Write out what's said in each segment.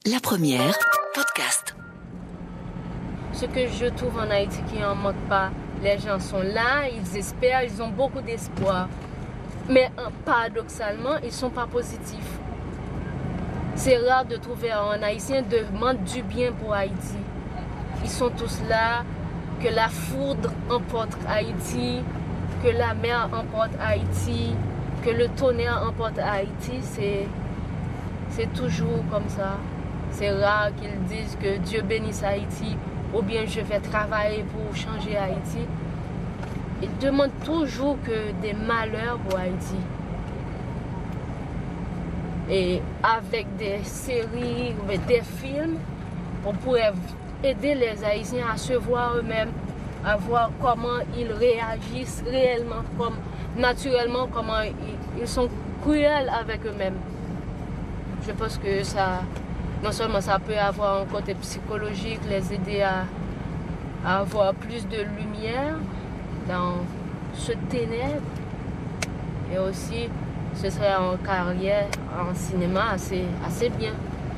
La première, podcast. Ce que je trouve en Haïti qui n'en manque pas, les gens sont là, ils espèrent, ils ont beaucoup d'espoir. Mais paradoxalement, ils ne sont pas positifs. C'est rare de trouver un Haïtien demande du bien pour Haïti. Ils sont tous là, que la foudre emporte Haïti, que la mer emporte Haïti, que le tonnerre emporte Haïti. C'est toujours comme ça. C'est rare qu'ils disent que Dieu bénisse Haïti ou bien je vais travailler pour changer Haïti. Ils demandent toujours que des malheurs pour Haïti. Et avec des séries ou des films, on pourrait aider les Haïtiens à se voir eux-mêmes, à voir comment ils réagissent réellement, comme naturellement, comment ils sont cruels avec eux-mêmes. Je pense que ça, non seulement ça peut avoir un côté psychologique, les aider à avoir plus de lumière dans ce ténèbre, et aussi ce serait en carrière en cinéma assez bien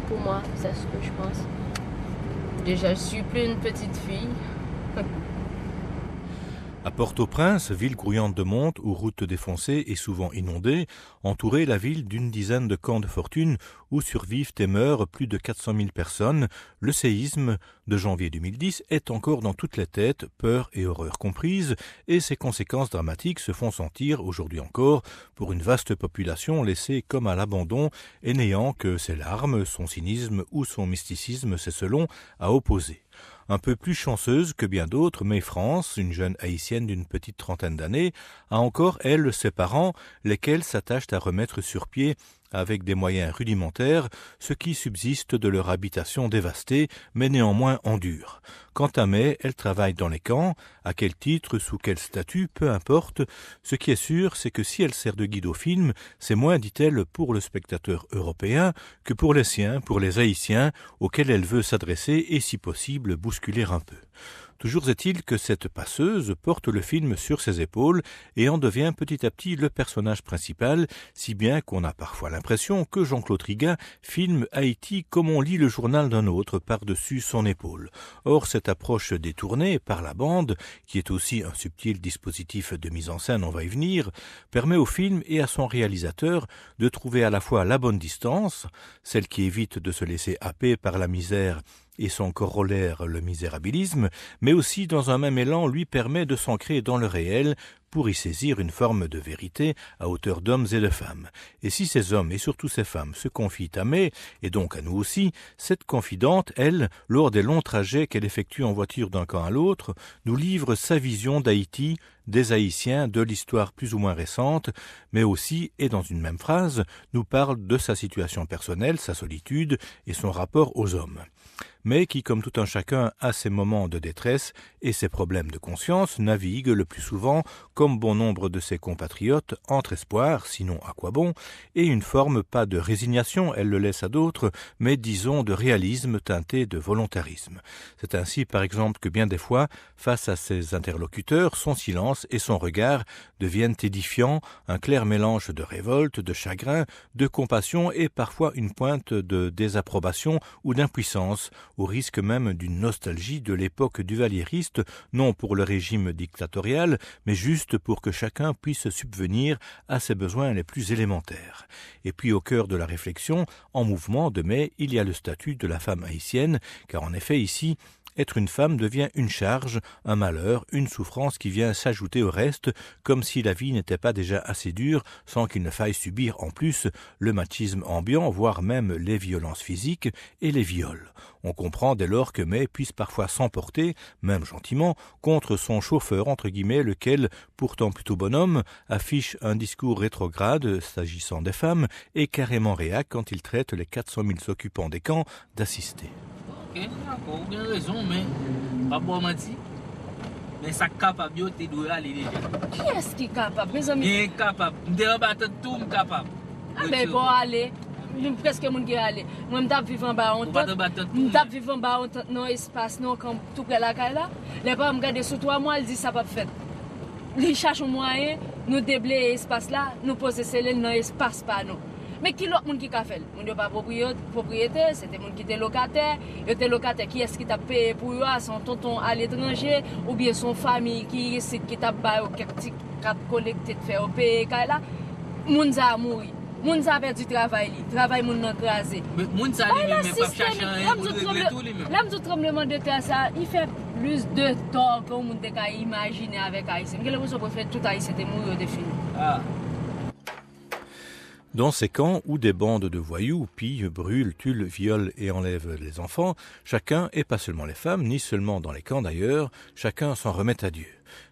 pour moi, c'est ce que je pense. Déjà, je suis plus une petite fille. À Port-au-Prince, ville grouillante de monde où routes défoncées et souvent inondées, entourait la ville d'une dizaine de camps de fortune où survivent et meurent plus de 400 000 personnes, le séisme de janvier 2010 est encore dans toutes les têtes, peur et horreur comprises, et ses conséquences dramatiques se font sentir aujourd'hui encore pour une vaste population laissée comme à l'abandon et n'ayant que ses larmes, son cynisme ou son mysticisme, c'est selon, à opposer. Un peu plus chanceuse que bien d'autres, mais France, une jeune haïtienne d'une petite trentaine d'années, a encore, elle, ses parents, lesquels s'attachent à remettre sur pied, avec des moyens rudimentaires, ce qui subsiste de leur habitation dévastée, mais néanmoins en dur. Quant à May, elle travaille dans les camps, à quel titre, sous quel statut, peu importe. Ce qui est sûr, c'est que si elle sert de guide au film, c'est moins, dit-elle, pour le spectateur européen que pour les siens, pour les Haïtiens, auxquels elle veut s'adresser et, si possible, bousculer un peu. Toujours est-il que cette passeuse porte le film sur ses épaules et en devient petit à petit le personnage principal, si bien qu'on a parfois l'impression que Jean-Claude Riga filme Haïti comme on lit le journal d'un autre par-dessus son épaule. Or, cette approche détournée par la bande, qui est aussi un subtil dispositif de mise en scène, on va y venir, permet au film et à son réalisateur de trouver à la fois la bonne distance, celle qui évite de se laisser happer par la misère et son corollaire, le misérabilisme, mais aussi dans un même élan lui permet de s'ancrer dans le réel pour y saisir une forme de vérité à hauteur d'hommes et de femmes. Et si ces hommes et surtout ces femmes se confient à May, et donc à nous aussi, cette confidente, elle, lors des longs trajets qu'elle effectue en voiture d'un camp à l'autre, nous livre sa vision d'Haïti, des Haïtiens, de l'histoire plus ou moins récente, mais aussi, et dans une même phrase, nous parle de sa situation personnelle, sa solitude et son rapport aux hommes. Mais qui, comme tout un chacun, a ses moments de détresse et ses problèmes de conscience, navigue le plus souvent, comme bon nombre de ses compatriotes, entre espoir, sinon à quoi bon, et une forme pas de résignation, elle le laisse à d'autres, mais disons de réalisme teinté de volontarisme. C'est ainsi, par exemple, que bien des fois, face à ses interlocuteurs, son silence et son regard deviennent édifiants, un clair mélange de révolte, de chagrin, de compassion et parfois une pointe de désapprobation ou d'impuissance, au risque même d'une nostalgie de l'époque duvalieriste, non pour le régime dictatorial, mais juste pour que chacun puisse subvenir à ses besoins les plus élémentaires. Et puis au cœur de la réflexion, en mouvement de mai, il y a le statut de la femme haïtienne, car en effet ici, être une femme devient une charge, un malheur, une souffrance qui vient s'ajouter au reste, comme si la vie n'était pas déjà assez dure sans qu'il ne faille subir en plus le machisme ambiant, voire même les violences physiques et les viols. On comprend dès lors que May puisse parfois s'emporter, même gentiment, contre son chauffeur, entre guillemets, lequel, pourtant plutôt bonhomme, affiche un discours rétrograde s'agissant des femmes et carrément réac quand il traite les 400 000 occupants des camps d'assister. Ok, d'accord, vous avez raison, mais pas pour mentir. Mais ça capable, tu dois aller déjà. Qui est-ce qui est capable, mes amis? Bien capable. Je vais battre tout, capable. Ah ben bon, allez. Presque moun ki ale. Moi m'tap vivre en bas en temps. M'tap vivre en bas en temps dans espace non comme tout près la caille là. Les pas me garder sur 3 mois, il dit ça pas fait. Il cherche un moyen nous déblayer espace là, nous poser celle dans espace pas nous. Mais qui l'autre monde qui a fait? Moun yo pas propriétaire, c'était monde qui était locataire. Yo était locataire, qui est-ce qui t'a payé pour eux? Son tonton à l'étranger ou bien son famille qui t'a payé quelques petits cartes collectées de faire payer là. Moun ça a mouru. Moun ça a perdu travail, travail moun nan crasé. Mais moun ça lui même pas chercher rien pour régler tout lui même. L'homme du tremblement de terre ça, il fait plus de temps que moun te ka imaginer avec Haïtien. Quelle raison pour faire tout Haïtien c'était mourir de fini. Ah. Dans ces camps où des bandes de voyous pillent, brûlent, tuent, violent et enlèvent les enfants, chacun, et pas seulement les femmes, ni seulement dans les camps d'ailleurs, chacun s'en remet à Dieu.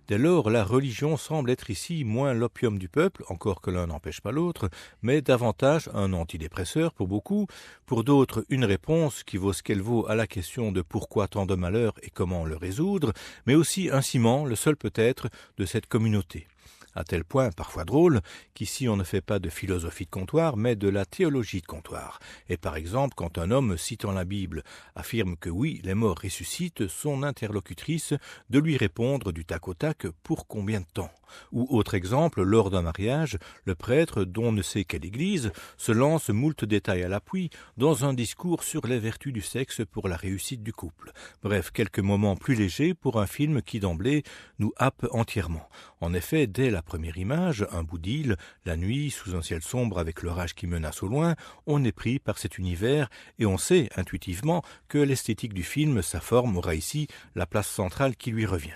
Dès lors, la religion semble être ici moins l'opium du peuple, encore que l'un n'empêche pas l'autre, mais davantage un antidépresseur pour beaucoup, pour d'autres une réponse qui vaut ce qu'elle vaut à la question de pourquoi tant de malheurs et comment le résoudre, mais aussi un ciment, le seul peut-être, de cette communauté. À tel point, parfois drôle, qu'ici on ne fait pas de philosophie de comptoir, mais de la théologie de comptoir. Et par exemple, quand un homme, citant la Bible, affirme que oui, les morts ressuscitent, son interlocutrice de lui répondre du tac au tac pour combien de temps. Ou autre exemple, lors d'un mariage, le prêtre, dont ne sait quelle église, se lance moult détails à l'appui dans un discours sur les vertus du sexe pour la réussite du couple. Bref, quelques moments plus légers pour un film qui d'emblée nous happe entièrement. En effet, dès la première image, un bout d'île, la nuit, sous un ciel sombre avec l'orage qui menace au loin, on est pris par cet univers et on sait intuitivement que l'esthétique du film, sa forme, aura ici la place centrale qui lui revient.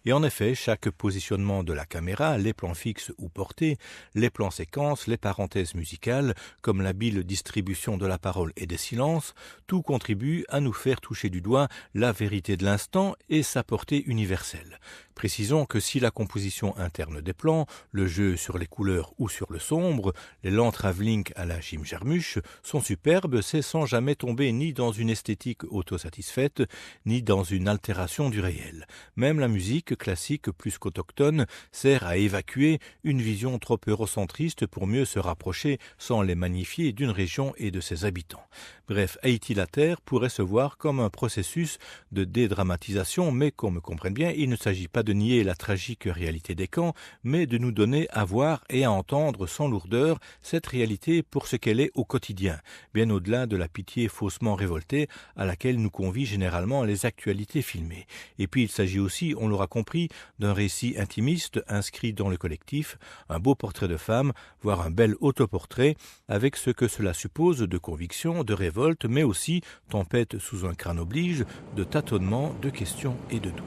Et en effet, chaque positionnement de la caméra, les plans fixes ou portés, les plans séquences, les parenthèses musicales, comme l'habile distribution de la parole et des silences, tout contribue à nous faire toucher du doigt la vérité de l'instant et sa portée universelle. Précisons que si la composition interne des plans, le jeu sur les couleurs ou sur le sombre, les lents travelling à la Jim Jarmusch sont superbes, c'est sans jamais tomber ni dans une esthétique autosatisfaite, ni dans une altération du réel. Même la musique classique plus qu'autochtone sert à évacuer une vision trop eurocentriste pour mieux se rapprocher sans les magnifier d'une région et de ses habitants. Bref, Haïti la Terre pourrait se voir comme un processus de dédramatisation, mais qu'on me comprenne bien, il ne s'agit pas de nier la tragique réalité des camps, mais de nous donner à voir et à entendre sans lourdeur cette réalité pour ce qu'elle est au quotidien, bien au-delà de la pitié faussement révoltée à laquelle nous convient généralement les actualités filmées. Et puis il s'agit aussi, on l'aura compris, d'un récit intimiste inscrit dans le collectif, un beau portrait de femme, voire un bel autoportrait, avec ce que cela suppose de conviction, de révolte, mais aussi, tempête sous un crâne oblige, de tâtonnement, de questions et de doutes.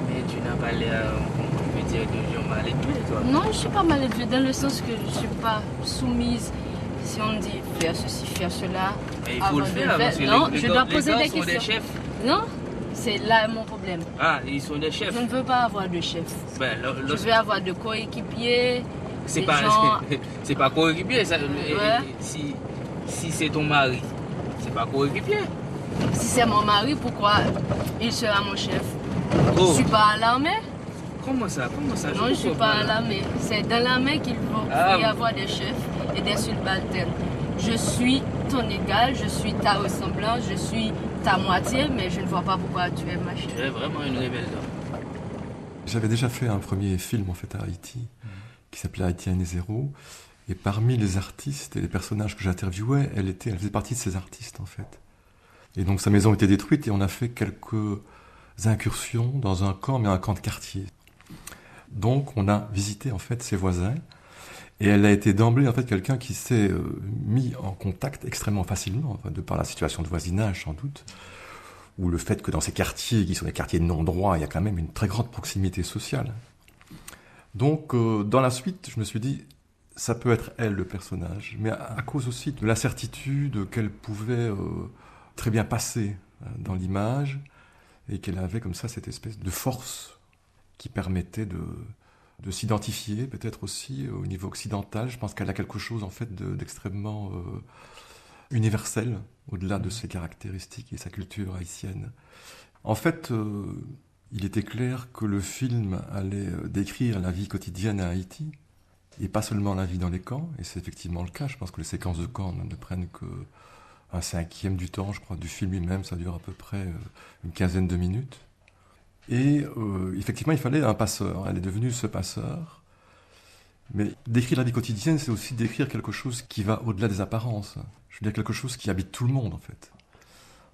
Mais tu n'as pas l'air, on peut dire, de gens mal élevés, toi. Non, je ne suis pas mal élevée dans le sens que je ne suis pas soumise. Si on me dit faire ceci, faire cela. Mais il faut le faire, parce que non, les je gars, dois les poser gars des sont des questions. chefs. Non, c'est là mon problème. Ah, ils sont des chefs. Je ne veux pas avoir de chef. Ben, Je veux avoir de coéquipiers. c'est des pas, gens- c'est pas coéquipier. Ça, Ouais. Si c'est ton mari, c'est pas coéquipier. Si c'est mon mari, pourquoi il sera mon chef? Je Oh, ne suis pas à l'armée. comment ça? Non, je ne suis pas à l'armée. C'est dans l'armée qu'il faut Ah. y avoir des chefs et des subalternes. Je suis ton égal, je suis ta ressemblance, je suis ta moitié, mais je ne vois pas pourquoi tu es ma chef. Tu es vraiment une rebelle d'homme. J'avais déjà fait un premier film en fait à Haïti qui s'appelait Haïti Année Zéro. Et parmi les artistes et les personnages que j'interviewais, elle faisait partie de ces artistes en fait. Et donc sa maison était détruite et on a fait quelques incursions dans un camp, mais un camp de quartier. Donc on a visité en fait ses voisins et elle a été d'emblée en fait quelqu'un qui s'est mis en contact extrêmement facilement, enfin, de par la situation de voisinage sans doute, ou le fait que dans ces quartiers qui sont des quartiers de non-droit, il y a quand même une très grande proximité sociale. Donc dans la suite, je me suis dit, ça peut être elle le personnage, mais à cause aussi de la certitude qu'elle pouvait très bien passer dans l'image et qu'elle avait comme ça cette espèce de force qui permettait de s'identifier peut-être aussi au niveau occidental. Je pense qu'elle a quelque chose en fait d'extrêmement universel au-delà de ses caractéristiques et sa culture haïtienne. En fait, il était clair que le film allait décrire la vie quotidienne à Haïti et pas seulement la vie dans les camps, et c'est effectivement le cas. Je pense que les séquences de camps ne prennent qu'un cinquième du temps, je crois, du film lui-même. Ça dure à peu près une quinzaine de minutes. Et effectivement, il fallait un passeur. Elle est devenue ce passeur. Mais décrire la vie quotidienne, c'est aussi décrire quelque chose qui va au-delà des apparences. Je veux dire quelque chose qui habite tout le monde, en fait.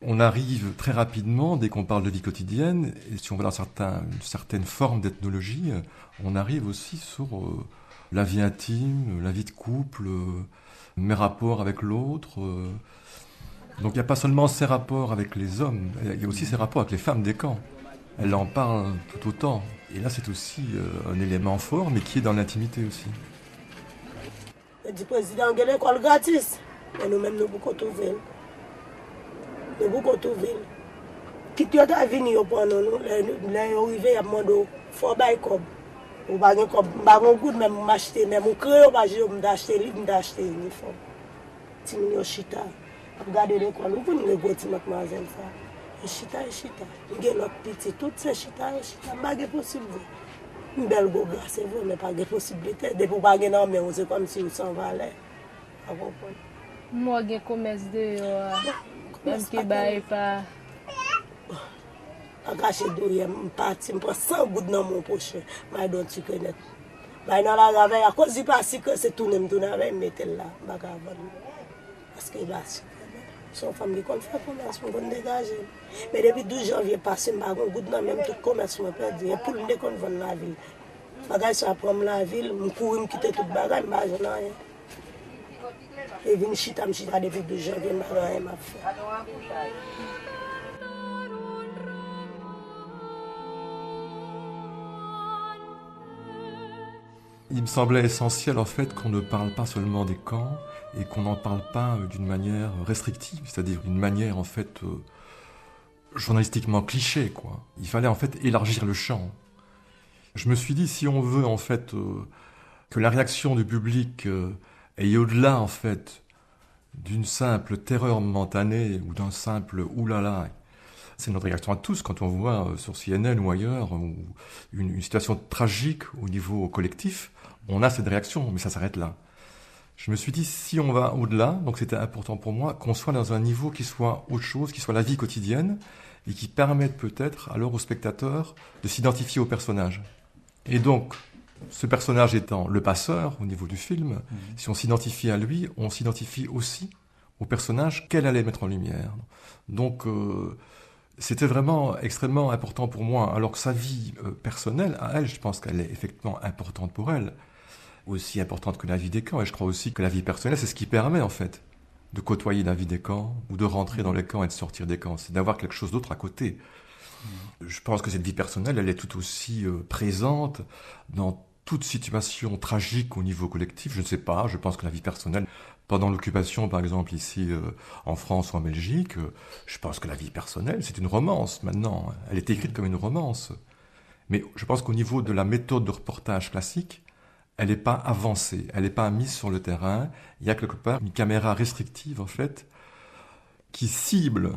On arrive très rapidement, dès qu'on parle de vie quotidienne, et si on va dans une certaine forme d'ethnologie, on arrive aussi sur la vie intime, la vie de couple, mes rapports avec l'autre. Donc il n'y a pas seulement ces rapports avec les hommes, il y a aussi ces rapports avec les femmes des camps. Elles en parlent tout autant. Et là, c'est aussi un élément fort, mais qui est dans l'intimité aussi. Le président a une école gratis, et nous-mêmes, nous beaucoup trouver. Nous beaucoup trouver. Qui tu as venu pour nous, les arrivés à Mondo, faut bailler comme. Ou pas comme, pas un goût même m'acheter, même un crayon, pas je m'acheter livre, m'acheter uniforme. Si nous chita, regardez l'école, nous pouvons négocier notre mademoiselle ça. Chita. Nous avons notre petit, toutes ces chita, pas de possibilité. Une belle goga, c'est vrai, mais pas de possibilité. Depuis pas de non, mais c'est comme si on s'en valait. Moi, j'ai commerce de même que bail pas. A caché douille, je prends 100 gouttes dans mon poche, mais je ne connais pas. Mais dans la veille, à cause du passé, que c'est tout le monde, je mettre là, parce que là, son femme qui fait commerce, on va dégager. Mais depuis 12 janvier passé, je n'ai pas goutte dans même tout commerce, je perdu. Et pour le monde qu'on vend la ville. Bagage ça prend la ville, je cours, je quitte tout bagage, je n'ai rien. Et je suis depuis 12 janvier, je n'ai rien fait. Il me semblait essentiel en fait qu'on ne parle pas seulement des camps et qu'on n'en parle pas d'une manière restrictive, c'est-à-dire d'une manière en fait journalistiquement cliché, quoi. Il fallait en fait élargir le champ. Je me suis dit, si on veut en fait que la réaction du public aille au-delà en fait d'une simple terreur momentanée ou d'un simple oulala, c'est notre réaction à tous quand on voit sur CNN ou ailleurs une situation tragique au niveau collectif, on a cette réaction, mais ça s'arrête là. Je me suis dit, si on va au-delà, donc c'était important pour moi, qu'on soit dans un niveau qui soit autre chose, qui soit la vie quotidienne, et qui permette peut-être alors aux spectateurs de s'identifier au personnage. Et donc, ce personnage étant le passeur au niveau du film, si on s'identifie à lui, on s'identifie aussi au personnage qu'elle allait mettre en lumière. Donc, c'était vraiment extrêmement important pour moi, alors que sa vie personnelle, à elle, je pense qu'elle est effectivement importante pour elle, aussi importante que la vie des camps, et je crois aussi que la vie personnelle, c'est ce qui permet en fait de côtoyer la vie des camps, ou de rentrer dans les camps et de sortir des camps, c'est d'avoir quelque chose d'autre à côté. Je pense que cette vie personnelle, elle est tout aussi présente dans toute situation tragique au niveau collectif, je ne sais pas, je pense que la vie personnelle, pendant l'occupation par exemple ici en France ou en Belgique, je pense que la vie personnelle, c'est une romance maintenant, elle est écrite comme une romance. Mais je pense qu'au niveau de la méthode de reportage classique, elle n'est pas avancée, elle n'est pas mise sur le terrain, il y a quelque part une caméra restrictive en fait, qui cible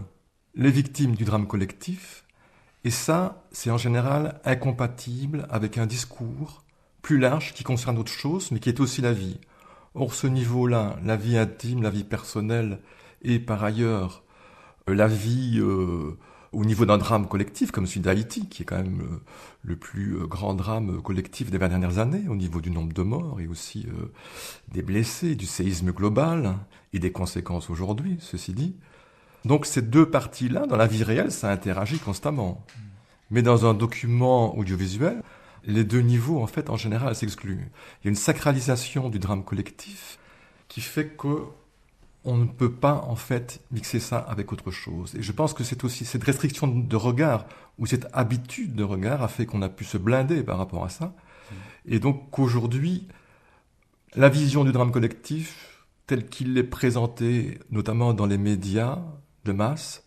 les victimes du drame collectif, et ça, c'est en général incompatible avec un discours plus large qui concerne autre chose, mais qui est aussi la vie. Or, ce niveau-là, la vie intime, la vie personnelle, et par ailleurs, la vie au niveau d'un drame collectif, comme celui d'Haïti, qui est quand même le plus grand drame collectif des 20 dernières années, au niveau du nombre de morts, et aussi des blessés, du séisme global, et des conséquences aujourd'hui, ceci dit. Donc ces deux parties-là, dans la vie réelle, ça interagit constamment. Mais dans un document audiovisuel, les deux niveaux, en fait, en général, s'excluent. Il y a une sacralisation du drame collectif qui fait que on ne peut pas, en fait, mixer ça avec autre chose. Et je pense que c'est aussi cette restriction de regard, ou cette habitude de regard, a fait qu'on a pu se blinder par rapport à ça. Et donc qu'aujourd'hui, la vision du drame collectif, telle qu'il est présenté, notamment dans les médias de masse,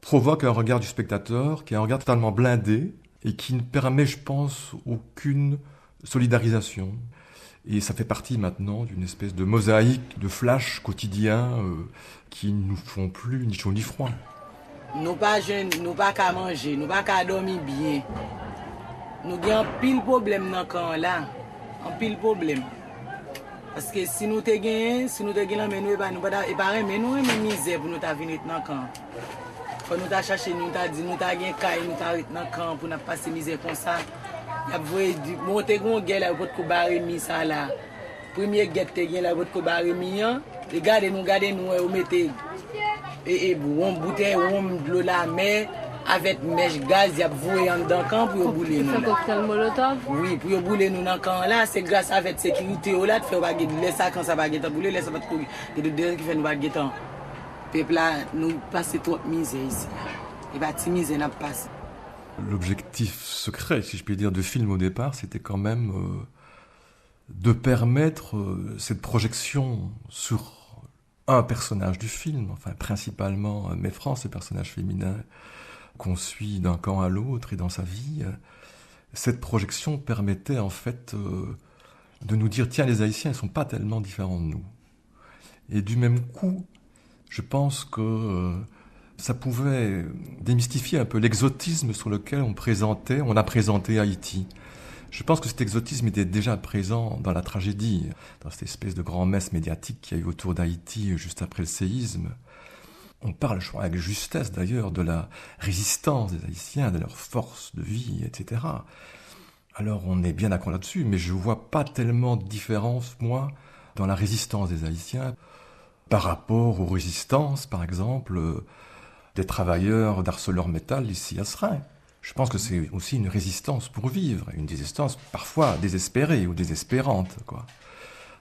provoque un regard du spectateur qui est un regard totalement blindé, et qui ne permet, je pense, aucune solidarisation. Et ça fait partie maintenant d'une espèce de mosaïque, de flash quotidien qui ne nous font plus ni chaud ni froid. Nous pas jeunes, nous pas qu'à manger, nous pas qu'à dormir bien. Nous avons pile problème dans le camp là, un pile problème. Parce que si nous te gagnons, mais nous pas mais nous même misère pour nous ta venir dans le camp. Quand nous t'a cherché, nous t'a dit, nous t'a gagné caille, nous t'a dans le camp pour nous passer misère comme ça. y a voué monter gon guerre là pour ko barrer mi ça là. Premier guerre te gen là pour ko barrer mi hein. Regardez nous on mettez et bon bouteille on de l'eau la mer avec mèche gaz y a voué en dedans camp pour bouler nous. C'est cocktail molotov. Oui, pour bouler nous dans camp là, c'est grâce à cette sécurité là de faire pas laisser ça quand ça va guetter bouler, laisser pas courir. Et de derrière qui fait nous va guetter. Peuple là nous passer trop misère ici. Et va misère n'a pas. L'objectif secret, si je puis dire, du film au départ, c'était quand même de permettre cette projection sur un personnage du film, enfin principalement Maifrance, ce personnage féminin qu'on suit d'un camp à l'autre et dans sa vie. Cette projection permettait en fait de nous dire, tiens, les Haïtiens ne sont pas tellement différents de nous. Et du même coup, je pense que ça pouvait démystifier un peu l'exotisme sur lequel on a présenté Haïti. Je pense que cet exotisme était déjà présent dans la tragédie, dans cette espèce de grand-messe médiatique qu'il y a eu autour d'Haïti juste après le séisme. On parle, je crois, avec justesse d'ailleurs, de la résistance des Haïtiens, de leur force de vie, etc. Alors on est bien d'accord là-dessus, mais je ne vois pas tellement de différence, moi, dans la résistance des Haïtiens par rapport aux résistances, par exemple, des travailleurs d'ArcelorMittal ici à Seraing. Je pense que c'est aussi une résistance pour vivre, une résistance parfois désespérée ou désespérante, quoi.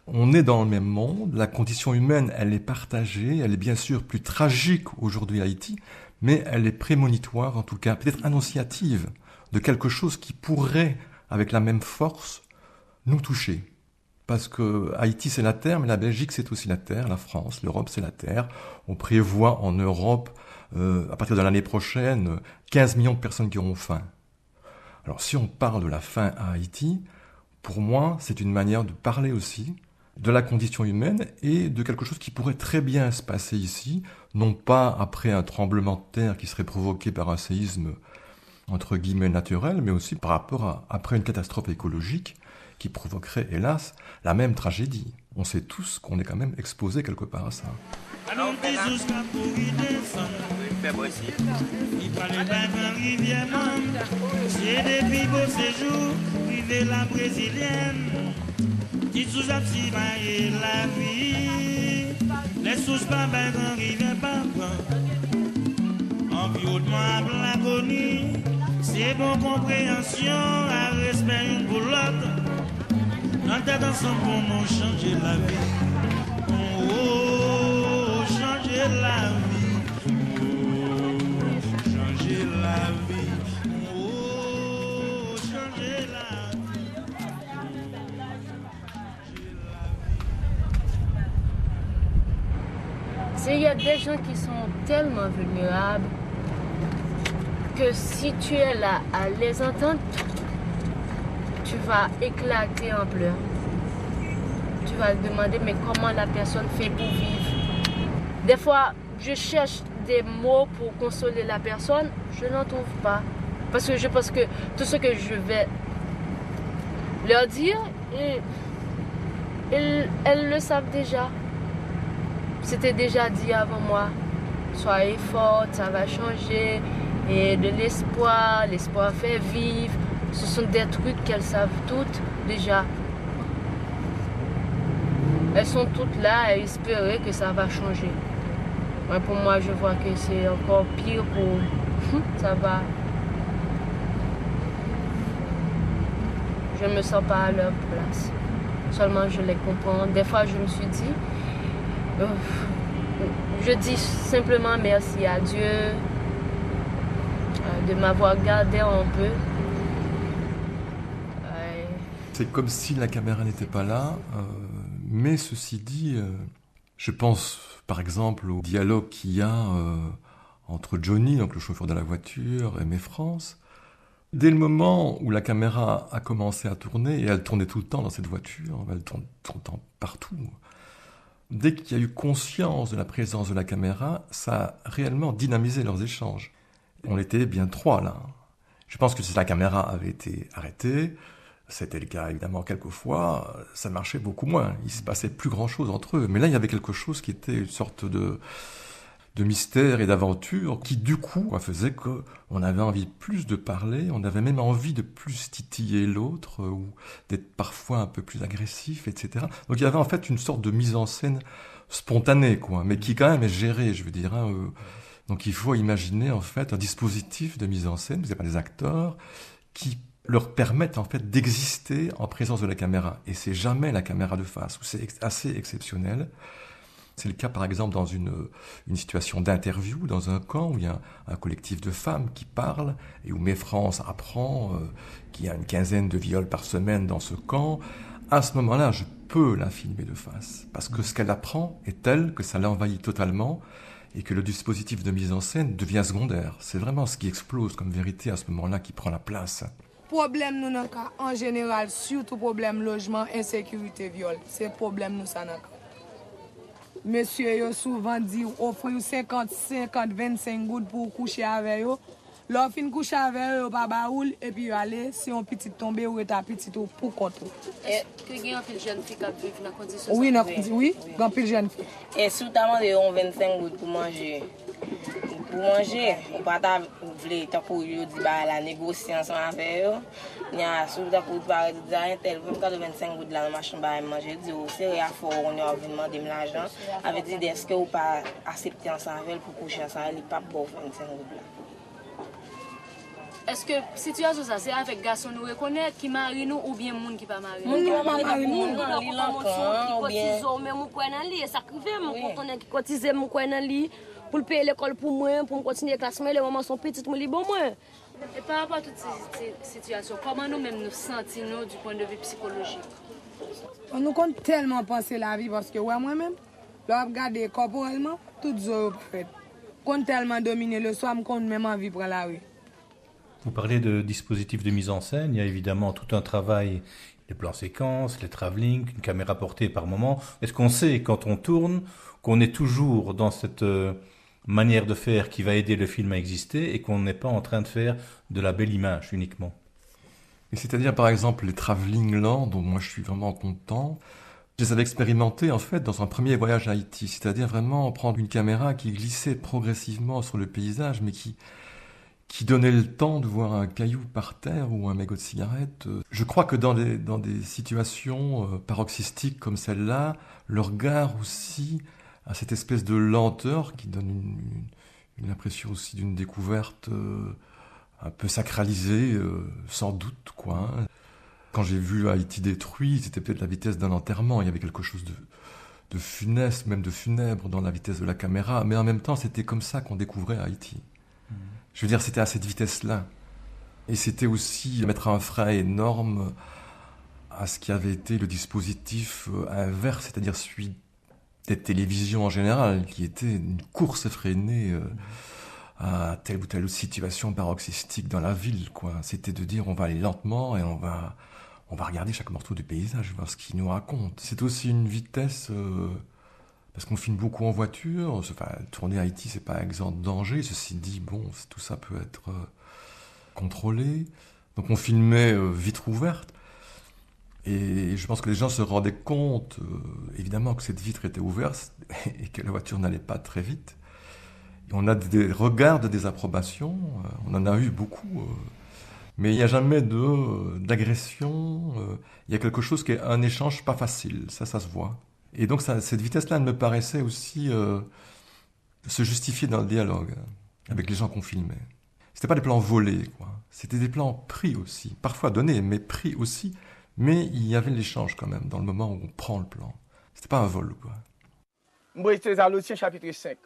On est dans le même monde, la condition humaine, elle est partagée, elle est bien sûr plus tragique aujourd'hui à Haïti, mais elle est prémonitoire, en tout cas, peut-être annonciative de quelque chose qui pourrait, avec la même force, nous toucher. Parce que Haïti, c'est la terre, mais la Belgique, c'est aussi la terre, la France, l'Europe, c'est la terre. On prévoit en Europe, à partir de l'année prochaine, 15 millions de personnes qui auront faim. Alors, si on parle de la faim à Haïti, pour moi, c'est une manière de parler aussi de la condition humaine et de quelque chose qui pourrait très bien se passer ici, non pas après un tremblement de terre qui serait provoqué par un séisme entre guillemets naturel, mais aussi par rapport après une catastrophe écologique qui provoquerait, hélas, la même tragédie. On sait tous qu'on est quand même exposé quelque part à ça. C'est bon compréhension, à respect une pour l'autre. En tête ensemble pour nous changer la vie. Oh, changer la vie. Oh, changer la vie. Oh, changer la vie. Il y a des gens qui sont tellement vulnérables que si tu es là à les entendre, tu vas éclater en pleurs. Tu vas te demander mais comment la personne fait pour vivre. Des fois, je cherche des mots pour consoler la personne, je n'en trouve pas. Parce que je pense que tout ce que je vais leur dire, elles le savent déjà. C'était déjà dit avant moi. Soyez forte, ça va changer. Et de l'espoir fait vivre. Ce sont des trucs qu'elles savent toutes déjà. Elles sont toutes là à espérer que ça va changer. Mais pour moi, je vois que c'est encore pire pour... Ça va. Je ne me sens pas à leur place. Seulement, je les comprends. Des fois, je me suis dit... je dis simplement merci à Dieu de m'avoir gardé un peu. C'est comme si la caméra n'était pas là, mais ceci dit, je pense par exemple au dialogue qu'il y a entre Johnny, donc le chauffeur de la voiture, et Maifrance. Dès le moment où la caméra a commencé à tourner, et elle tournait tout le temps dans cette voiture, elle tourne tout le temps partout, dès qu'il y a eu conscience de la présence de la caméra, ça a réellement dynamisé leurs échanges. On était bien trois là. Je pense que si la caméra avait été arrêtée, c'était le cas évidemment quelquefois, ça marchait beaucoup moins. Il se passait plus grand chose entre eux. Mais là, il y avait quelque chose qui était une sorte de mystère et d'aventure qui, du coup, faisait qu'on avait envie plus de parler, on avait même envie de plus titiller l'autre ou d'être parfois un peu plus agressif, etc. Donc il y avait en fait une sorte de mise en scène spontanée, quoi, mais qui quand même est gérée, je veux dire. Donc il faut imaginer en fait un dispositif de mise en scène, vous n'avez pas des acteurs, qui leur permettent en fait d'exister en présence de la caméra. Et c'est jamais la caméra de face, c'est assez exceptionnel. C'est le cas par exemple dans une situation d'interview, dans un camp où il y a un collectif de femmes qui parlent et où Mai France apprend qu'il y a une quinzaine de viols par semaine dans ce camp. À ce moment-là, je peux la filmer de face parce que ce qu'elle apprend est tel que ça l'envahit totalement et que le dispositif de mise en scène devient secondaire. C'est vraiment ce qui explose comme vérité à ce moment-là qui prend la place. Problème nous nan ka, en général, surtout problème logement, insécurité, viol. C'est problème nous ça nan ka. Monsieur yo souvent dit offre 50, 25 gouttes pour coucher avec yo. Leur fin coucher avec yo pas baoul et puis aller si on petit tomber ou ta petit pour contre. Et que gen pile jeune fille qui vivent dans condition Oui, oui, grand pile jeune fille. Et si tu as 25 gouttes pour manger, on pas ta vle ta pour yo di ba la négocier ensemble avec yo. Nya sou ta pour parler de un tel 25 gouttes là machin ba manger dit c'est rien fort on a envie demander l'argent avec dit est-ce que ou pas accepter ensemble avec pour coucher ensemble il pas bon 25 gouttes là. Est-ce que situation ça c'est avec garçon nous reconnaître qui marie nous ou bien monde qui pas marié? Monde qui pas marié, monde qui cotise même ou quoi dans li, ça crive mon content qui cotise mon quoi dans li pour payer l'école pour moi, pour continuer classe mais les moments sont petites moi li bon moi. Et par rapport à toutes ces situations, comment nous-mêmes nous sentons du point de vue psychologique? On nous compte tellement penser la vie parce que ouais moi-même, là regarder corporellement tout zo fait. Compte tellement dominer le soir, me compte même envie prendre la rue. Vous parlez de dispositifs de mise en scène, il y a évidemment tout un travail, les plans séquences, les travelling, une caméra portée par moment. Est-ce qu'on sait quand on tourne qu'on est toujours dans cette manière de faire qui va aider le film à exister et qu'on n'est pas en train de faire de la belle image uniquement? Et c'est-à-dire par exemple les travelling lents dont moi je suis vraiment content. Je les avais expérimentés en fait dans un premier voyage à Haïti, c'est-à-dire vraiment prendre une caméra qui glissait progressivement sur le paysage mais qui donnait le temps de voir un caillou par terre ou un mégot de cigarette. Je crois que dans des situations paroxystiques comme celle-là, le regard aussi a cette espèce de lenteur qui donne une impression aussi d'une découverte un peu sacralisée, sans doute, quoi. Quand j'ai vu Haïti détruit, c'était peut-être la vitesse d'un enterrement. Il y avait quelque chose de funeste, même de funèbre dans la vitesse de la caméra. Mais en même temps, c'était comme ça qu'on découvrait Haïti. Je veux dire, c'était à cette vitesse-là. Et c'était aussi mettre un frein énorme à ce qui avait été le dispositif inverse, c'est-à-dire celui des télévisions en général, qui était une course effrénée à telle ou telle situation paroxystique dans la ville, quoi. C'était de dire, on va aller lentement et on va regarder chaque morceau du paysage, voir ce qu'il nous raconte. C'est aussi une vitesse... Parce qu'on filme beaucoup en voiture, enfin, tourner à Haïti, c'est pas exempt de danger. Ceci dit, bon, tout ça peut être contrôlé. Donc on filmait vitre ouverte. Et je pense que les gens se rendaient compte, évidemment, que cette vitre était ouverte et que la voiture n'allait pas très vite. Et on a des regards de désapprobation, on en a eu beaucoup. Mais il n'y a jamais d'agression. Il y a quelque chose qui est un échange pas facile, ça se voit. Et donc cette vitesse-là me paraissait aussi se justifier dans le dialogue avec les gens qu'on filmait. C'était pas des plans volés, quoi. C'était des plans pris aussi, parfois donnés, mais pris aussi. Mais il y avait l'échange quand même dans le moment où on prend le plan. C'était pas un vol, quoi. Moi, j'étais à l'Autien, chapitre 5.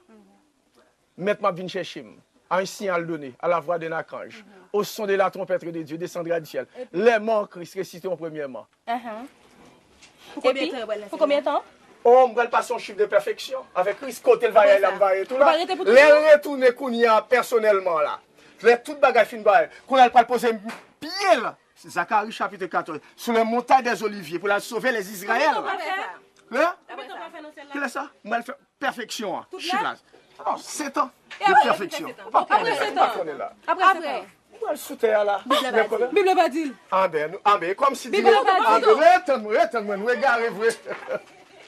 Maître m'a venu chercher un signal donné à la voix d'un archange, au son de la trompette de Dieu descendra du ciel. Les morts Christ récités en premièrement. Pour combien de temps? On va passer un chiffre de perfection. Avec Christ, côté le vaille, là, vaille, tout là. Les retourner qu'on y a personnellement là. Les toutes bagages fin vaille. Qu'on a pas poser pied là. C'est Zacharie chapitre 14. Sur les montagnes des Oliviers pour la sauver les Israéliens. Là? Quel est ça? Mal fait perfection. Chiffre là. Alors, 7 ans de perfection. Après 7 ans. Après. Où est le sous-terre là? Bible pas dit. Ah ben, comme si Bible pas dit. Attends-moi, nous égarez, vous.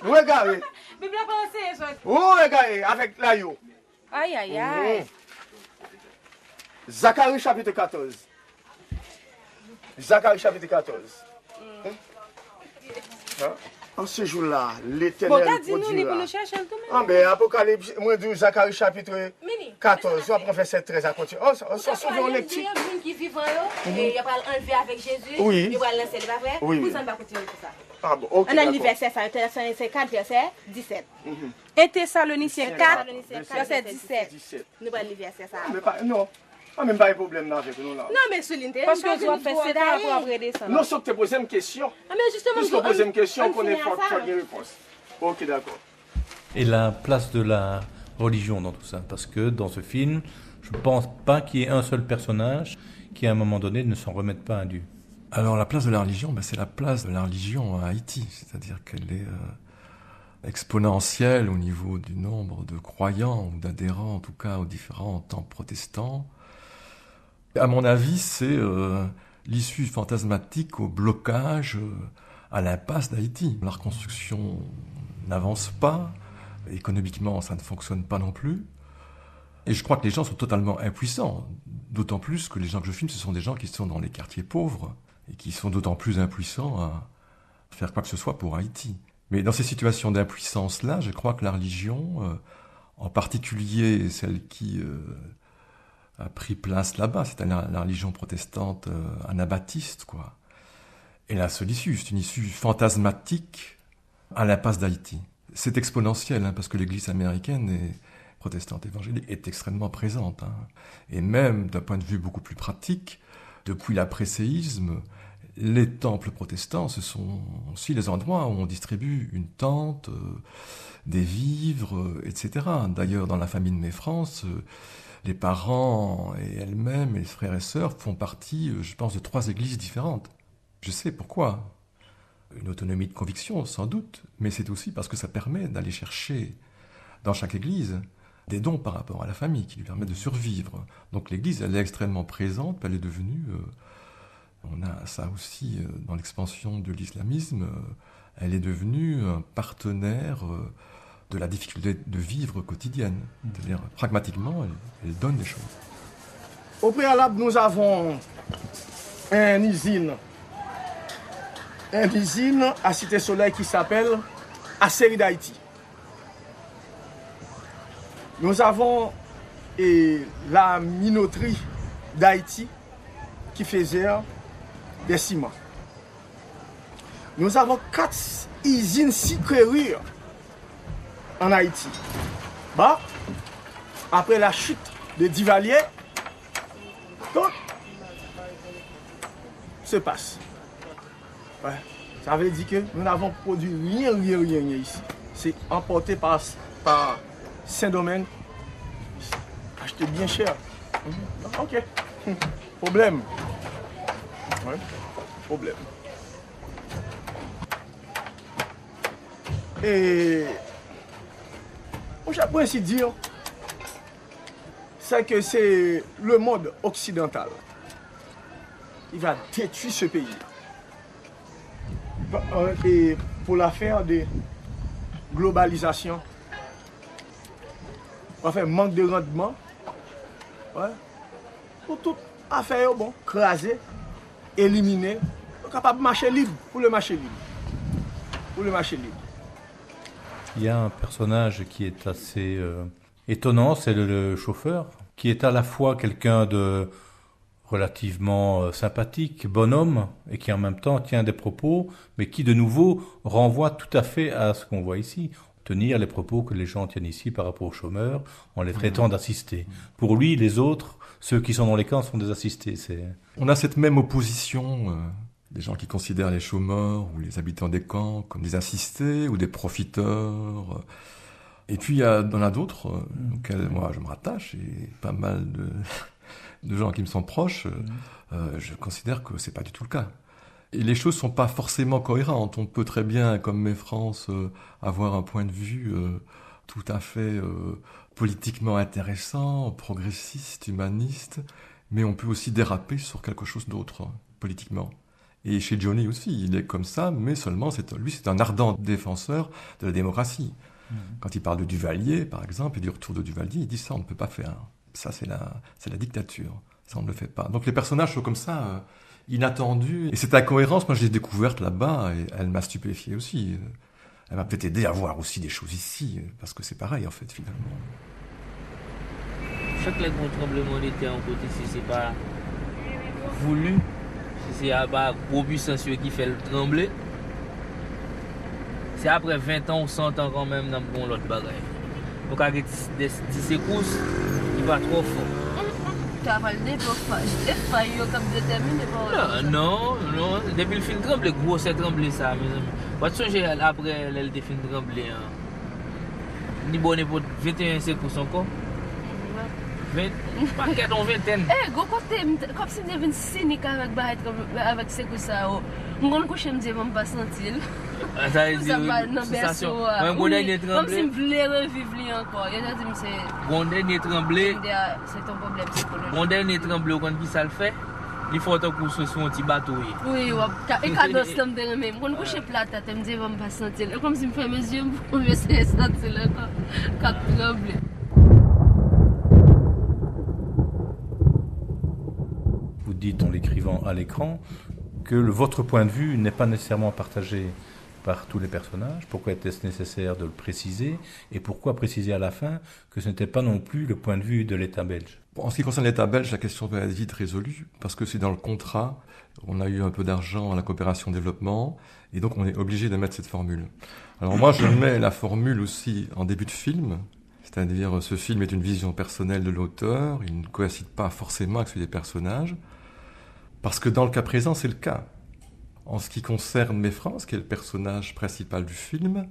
Nous égarez. Bible pas dit. Où égarez avec la yo? Aïe, aïe, aïe. Zacharie chapitre 14. Zacharie chapitre 14. Hein? En ce jour-là, l'Éternel produira. Ah ben, Apocalypse, moi dis Zacharie chapitre 14, on va faire cette 13 à continuer. On s'en souvient en lecture. Qui vivent et il va enlever avec Jésus. Oui. Il va lancer, pas vrai? Oui. Vous en va continuer tout ça. Ah bon, ok. On a le verset 4, verset 17. Et Thessaloniciens 4, verset 17. Nous allons le verset ça. Mais pas, non. Ah, même pas de problème là avec nous là. Non, mais Souline, parce que tu as fait cette pour après descendre. Non, sauf que tu poses une question. Ah, mais justement, puisqu'on pose une question, qu'on ait fort une réponse. Ok, d'accord. Et la place de la religion dans tout ça, parce que dans ce film, je ne pense pas qu'il y ait un seul personnage qui, à un moment donné, ne s'en remette pas indu. Alors la place de la religion, c'est la place de la religion à Haïti, c'est-à-dire qu'elle est exponentielle au niveau du nombre de croyants ou d'adhérents, en tout cas aux différents temples protestants. À mon avis, c'est l'issue fantasmatique au blocage, à l'impasse d'Haïti. La reconstruction n'avance pas, économiquement ça ne fonctionne pas non plus, et je crois que les gens sont totalement impuissants, d'autant plus que les gens que je filme, ce sont des gens qui sont dans les quartiers pauvres, et qui sont d'autant plus impuissants à faire quoi que ce soit pour Haïti. Mais dans ces situations d'impuissance-là, je crois que la religion, en particulier celle qui a pris place là-bas, c'est-à-dire la religion protestante anabaptiste, quoi. Et la seule issue, c'est une issue fantasmatique à l'impasse d'Haïti. C'est exponentiel, parce que l'Église américaine et protestante évangélique est extrêmement présente. Et même d'un point de vue beaucoup plus pratique, depuis l'après-séisme, les temples protestants, ce sont aussi les endroits où on distribue une tente, des vivres, etc. D'ailleurs, dans la famille de mes France, les parents et elles-mêmes, et les frères et sœurs, font partie, je pense, de 3 églises différentes. Je sais pourquoi. Une autonomie de conviction, sans doute, mais c'est aussi parce que ça permet d'aller chercher dans chaque église des dons par rapport à la famille, qui lui permettent de survivre. Donc l'église, elle est extrêmement présente, elle est devenue... on a ça aussi dans l'expansion de l'islamisme, elle est devenue un partenaire de la difficulté de vivre quotidienne. C'est-à-dire, pragmatiquement, elle donne des choses. Au préalable, nous avons une usine à Cité Soleil qui s'appelle Acérie d'Haïti. Nous avons la minoterie d'Haïti qui faisait des ciments. Nous avons 4 usines sucreries en Haïti. Bah, après la chute de Duvalier, tout se passe. Ouais. Ça veut dire que nous n'avons produit rien ici. C'est emporté par Saint-Domingue. Acheté bien cher. Ok. Problème. Ouais. Problème. Et pour ainsi dire, c'est que c'est le monde occidental. Il va détruire ce pays. Et pour l'affaire de globalisation, enfin manque de rendement, ouais, pour toute affaire, bon, craser, éliminer, capable de marcher libre, pour le marché libre. Pour le marché libre. Il y a un personnage qui est assez étonnant, c'est le chauffeur, qui est à la fois quelqu'un de relativement sympathique, bonhomme, et qui en même temps tient des propos, mais qui de nouveau renvoie tout à fait à ce qu'on voit ici, tenir les propos que les gens tiennent ici par rapport aux chômeurs, en les traitant d'assistés. Pour lui, les autres, ceux qui sont dans les camps, sont des assistés. On a cette même opposition, des gens qui considèrent les chômeurs ou les habitants des camps comme des assistés ou des profiteurs. Et puis il y en a d'autres auxquels moi je me rattache, et pas mal de gens qui me sont proches, je considère que c'est pas du tout le cas. Et les choses sont pas forcément cohérentes. On peut très bien, comme mes France, avoir un point de vue tout à fait politiquement intéressant, progressiste, humaniste, mais on peut aussi déraper sur quelque chose d'autre, politiquement. Et chez Johnny aussi, il est comme ça, mais seulement, lui, c'est un ardent défenseur de la démocratie. Quand il parle de Duvalier, par exemple, et du retour de Duvalier, il dit ça, on ne peut pas faire. Ça, c'est la dictature. Ça, on ne le fait pas. Donc les personnages sont comme ça, inattendus. Et cette incohérence, moi, je l'ai découverte là-bas, et elle m'a stupéfié aussi. Elle m'a peut-être aidé à voir aussi des choses ici, parce que c'est pareil, en fait, finalement. Chaque gros tremblement de terre en côté, si c'est pas voulu, si c'est pas gros puissance qui fait le trembler, c'est après 20 ans ou 100 ans quand même dans bon l'autre bagaille. Donc avec des secousses, il va trop fort. Tu as parlé des failles comme déterminé par non, depuis le film tremble, gros c'est tremblé ça, mes amis. Pas de songer après le film tremblé. Ni bon pour 21 secousses encore. 20, pas qu'elle en vingtaine. Go côté, comme si tu devais cynique avec ces coups ça. On couche me dire pas sentir. Ça veut dire sensation. Un bon dernier tremblé. Comme si me voulais revivre encore. Il a dit c'est bon dernier tremblé. C'est ton problème psychologique. Bon dernier tremblé quand qui ça le fait. Il faut autant qu'on se soit un petit bateau. Oui, et cadeau comme de même. Quand couche plat tête me dit pas sentir. Comme si me fait mes yeux pour me sentir là quand tremblé. Vous dites en l'écrivant à l'écran que votre point de vue n'est pas nécessairement partagé par tous les personnages. Pourquoi était-ce nécessaire de le préciser? Et pourquoi préciser à la fin que ce n'était pas non plus le point de vue de l'État belge? En ce qui concerne l'État belge, la question peut être vite résolue, parce que c'est dans le contrat, on a eu un peu d'argent à la coopération-développement, et donc on est obligé de mettre cette formule. Alors moi, je mets la formule aussi en début de film, c'est-à-dire ce film est une vision personnelle de l'auteur, il ne coïncide pas forcément avec celui des personnages, parce que dans le cas présent, c'est le cas. En ce qui concerne Méfrance, qui est le personnage principal du film,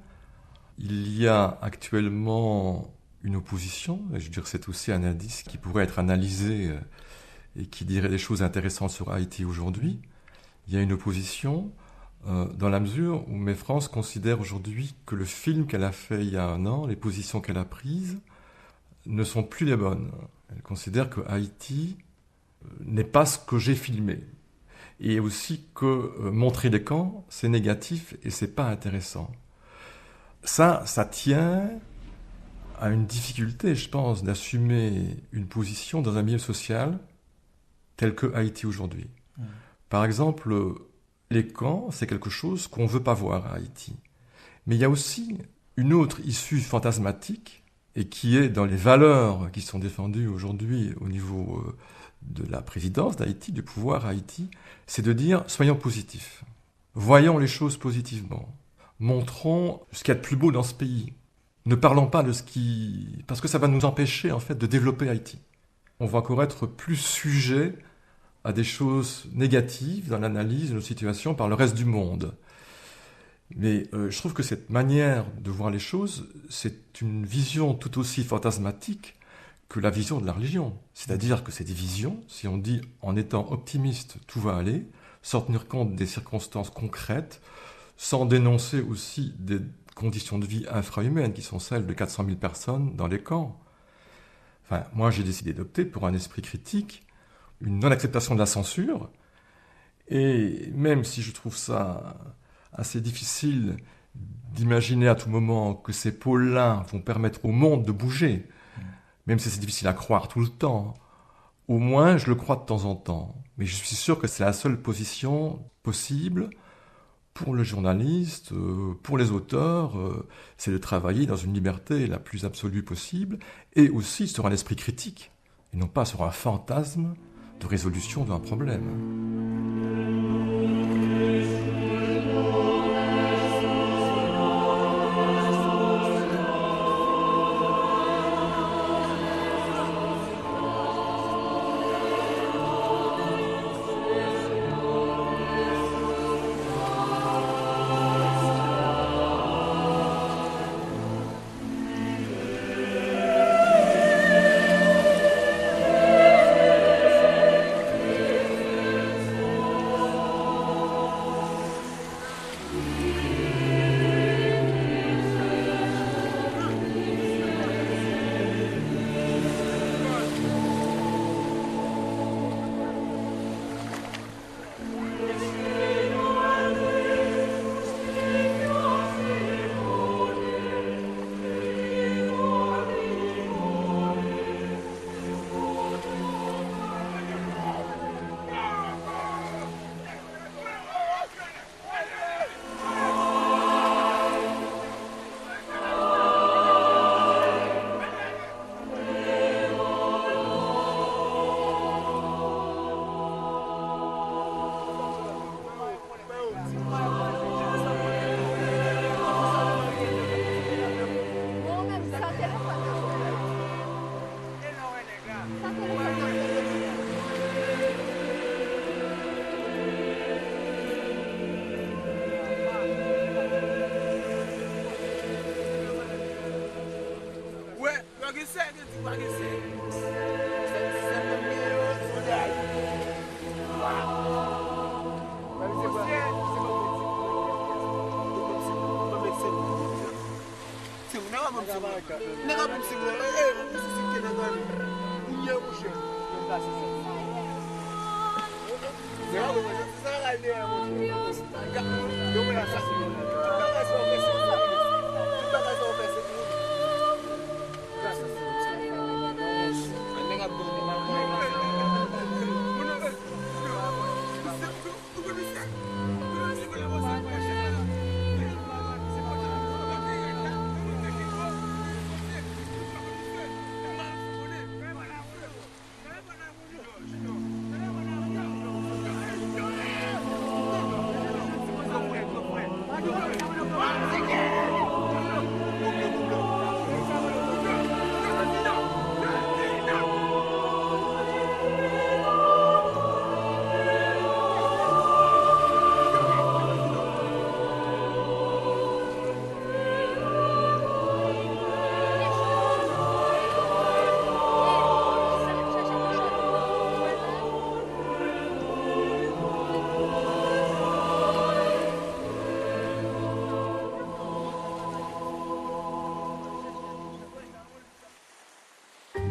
il y a actuellement une opposition, et je veux dire c'est aussi un indice qui pourrait être analysé et qui dirait des choses intéressantes sur Haïti aujourd'hui. Il y a une opposition dans la mesure où Méfrance considère aujourd'hui que le film qu'elle a fait il y a 1 an, les positions qu'elle a prises, ne sont plus les bonnes. Elle considère que Haïti n'est pas ce que j'ai filmé. Et aussi que montrer les camps, c'est négatif et c'est pas intéressant. Ça tient à une difficulté, je pense, d'assumer une position dans un milieu social tel que Haïti aujourd'hui. Par exemple, les camps, c'est quelque chose qu'on ne veut pas voir à Haïti. Mais il y a aussi une autre issue fantasmatique et qui est dans les valeurs qui sont défendues aujourd'hui au niveau de la présidence d'Haïti, du pouvoir à Haïti, c'est de dire soyons positifs, voyons les choses positivement, montrons ce qu'il y a de plus beau dans ce pays, ne parlons pas de ce qui... parce que ça va nous empêcher en fait de développer Haïti. On va encore être plus sujet à des choses négatives dans l'analyse de nos situations par le reste du monde. Mais je trouve que cette manière de voir les choses, c'est une vision tout aussi fantasmatique que la vision de la religion. C'est-à-dire que c'est des visions, si on dit en étant optimiste, tout va aller, sans tenir compte des circonstances concrètes, sans dénoncer aussi des conditions de vie infrahumaines qui sont celles de 400 000 personnes dans les camps. Enfin, moi j'ai décidé d'opter pour un esprit critique, une non-acceptation de la censure, et même si je trouve ça assez difficile d'imaginer à tout moment que ces pôles-là vont permettre au monde de bouger, même si c'est difficile à croire tout le temps, au moins je le crois de temps en temps. Mais je suis sûr que c'est la seule position possible pour le journaliste, pour les auteurs, c'est de travailler dans une liberté la plus absolue possible, et aussi sur un esprit critique, et non pas sur un fantasme de résolution d'un problème.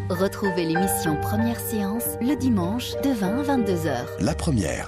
Retrouvez l'émission Première séance le dimanche de 20 à 22h. La première.